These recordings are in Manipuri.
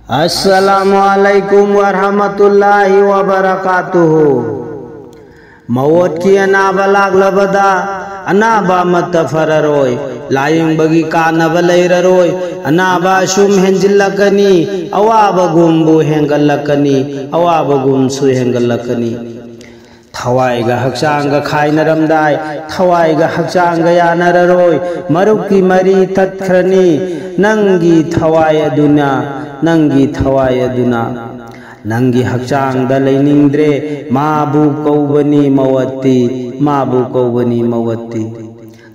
अस्सलामुअलैकुम वरहमतुल्लाहि वबरकातुहु। मौत की अनाबा लागलबदा अनाबा मत फररोय लायंबगी कानब लैररोय अनाबा शुम हेंजिल्लकनी अवाब गुम्बु हेंगल्लकनी अवाब गुमसु हेंगल्लकनी। थवाईगा हक्चांगा खाइनरमदाय थवाईगा हक्चांगा यानररोय मरुकी मरी तत्खरनी नंगी थवाय दुना नंगी थवाय दुना। नंगी हक्चांग लैनिंद्रे माबू कौबनी मवत्ती माबू कौबनी मवत्ती।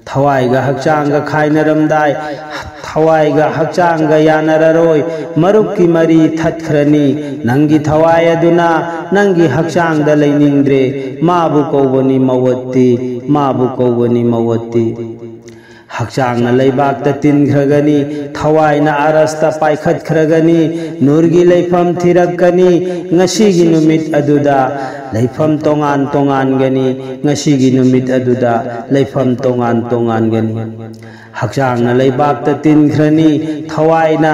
थवाईगा हक्चांग खाइनरमदाय थवाईगा हक्चांग यानररोय मरुकी मरी थत्खरनी नंगी थवाय दुना नंगी हक्चांग लैनिंद्रे माबू कौबनी मवत्ती माबू कौबनी मवत्ती। हक्चांग लैबाक तिनख्रगनी थवाईना आरस्ता पाइखतख्रगनी नूरगी लैफम थिरक्कनी ngasiगी नुमित अदुदा लैफम तोंगान तोंगानगनी ngasiगी नुमित अदुदा लैफम तोंगान तोंगानगनी। हक्चांग लैबाक तिनख्रनी थवाईना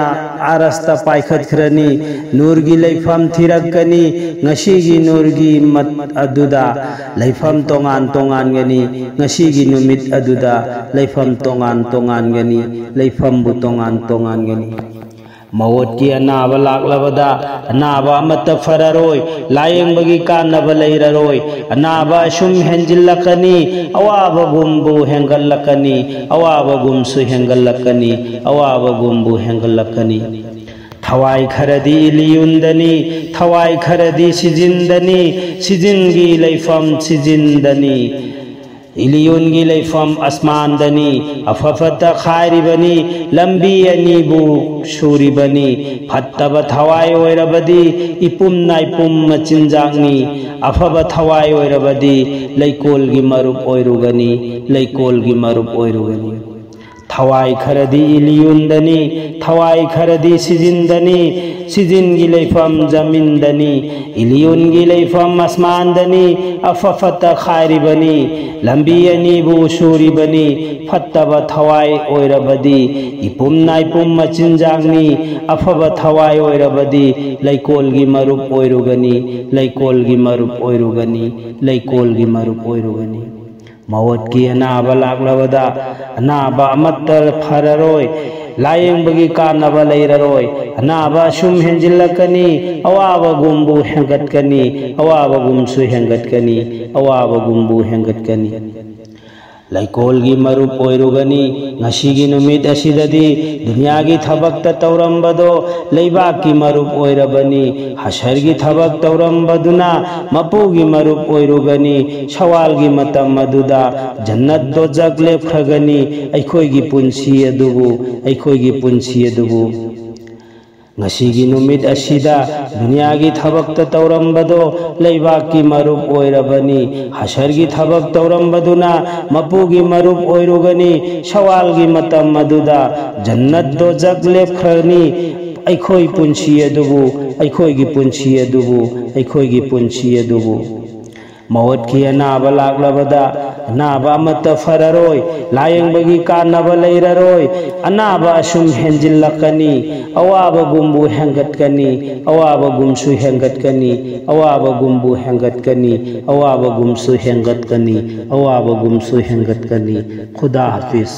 आरस्ता पाइखतख्रनी नूरगी लैफम थिरक्कनी ngasiगी नूरगी मत अदुदा लैफम तोंगान तोंगानगनी ngasiगी नुमित अदुदा लैफम तोंगान तोंगानगनी लैफम बु तोंगान तोंगानगनी। मौत की अनाबा लागलबदा अनाबा मत फररोय लायंबगी कानब लैररोय अनाबा शुम हेंजिल्लकनी अवाब गुम्बु हेंगल्लकनी अवाब गुमसु हेंगल्लकनी अवाब गुम्बु हेंगल्लकनी। थवाई खरदी इलियुंदनी थवाई खरदी सिजिंदनी सिजिंगी लैफम सिजिंदनी इलियुनगी लैफम आसमानदनी अफफत खायरिबनी लंबी अनीबु शूरिबनी फत्तब थवाई ओइरबदी इपुम नाइपुम मचिंजांगनी अफब थवाई ओइरबदी लैकोलगी मरुप ओइरुगनी लैकोलगी मरुप ओइरुगनी। थवाई खरदी इलियुंदनी थवाई खरदी सिजिंदनी सिजिंगी लैफम जमींदनी इलियुनगी लैफम आसमानदनी अफफत खायरिबनी लंबी अनीबु शूरिबनी फत्तब थवाई ओइरबदी इपुम नाइपुम मचिंजांगनी अफब थवाई ओइरबदी लैकोलगी मरुप ओइरुगनी लैकोलगी मरुप ओइरुगनी लैकोलगी मरुप ओइरुगनी। मौत की अनाबा लागलबदा अनाबा मत फररोय लायंबगी कानब लैररोय अनाबा शुम हेंजिल्लकनी अवाब गुम्बु हेंगत्कनी अवाब गुमसु हेंगत्कनी अवाब गुम्बु हेंगत्कनी। लैकोलगी मरुप ओइरुगनी ngasiगी नुमित असिददी दुनियागी थबक तौरंबदो लैबाकी मरुप ओइरबनी हशरगी थबक तौरंबदुना मपुगी मरुप ओइरुगनी सवालगी मतम मदुदा जन्नत दो जग लेपख्रगनी अखोइगी पुंसी अदुबु अखोइगी पुंसी अदुबु। ngasiगी नुमित असिदा दुनियागी थबक तौरंबदो लैबाकी मरुप ओइरबनी हशरगी थबक तौरंबदुना मपुगी मरुप ओइरुगनी सवालगी मतम मदुदा जन्नत दो जग लेपख्रनी अखोइ पुंसी अदुबु अखोइगी पुंसी अदुबु अखोइगी पुंसी अदुबु। मौत की अनाबा लागलबदा अनाबा मत फररोय लायंबगी कानब लैररोय अनाबा शुम हेंजिल्लकनी अवाब गुम्बु हेंगत्कनी अवाब गुमसु हेंगत्कनी अवाब गुम्बु हेंगत्कनी अवाब गुमसु हेंगत्कनी अवाब गुमसु हेंगत्कनी। खुदा हाफिज।